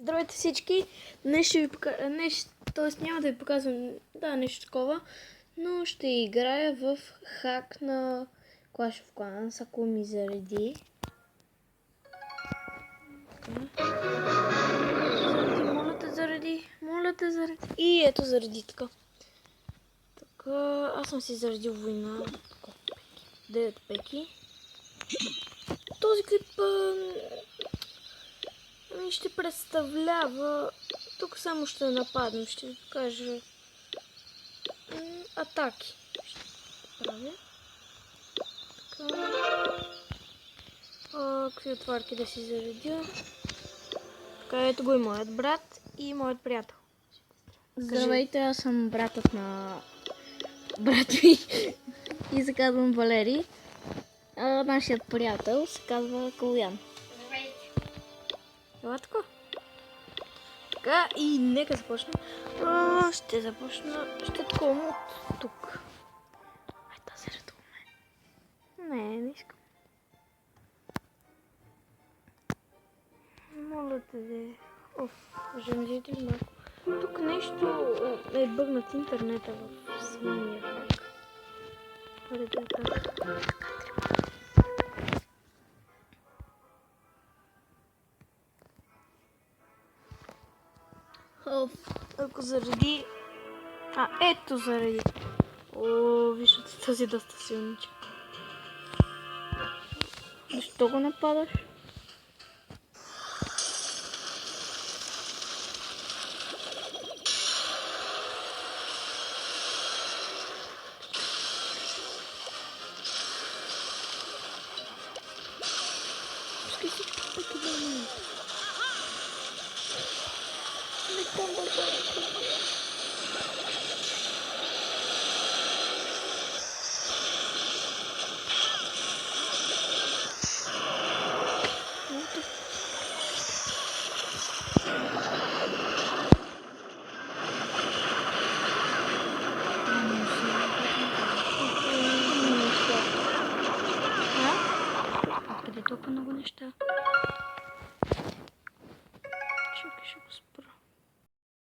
Здравейте всички! Днес ще ви т.е. няма да ви показвам нещо такова, но ще играя в хак на Clash of Clans, ако ми зареди. Моля те зареди. И ето зареди така. Така, аз съм си заредил война. 9 пеки. Този клип ще представлява, тук само ще нападам, ще ви покажа атаки. Ще правя. Така. Какви отварки да си заредя. Така, ето го и моят брат и моят приятел. Здравейте, аз съм братът на брат ми и се казвам Валери. Нашият приятел се казва Калуян. Ела така, и нека започнем. Ще започна, ще такова от тук. Ай, да се редуваме. Не искам. Моля те да... Уважаеми зрители, малко. Тук нещо е бъгнат интернета в самия хак. Ако заради... ето заради. Виждате, този доста силниче. Защо го нападаш? Къде толкова много неща? Чакай, ще го спа.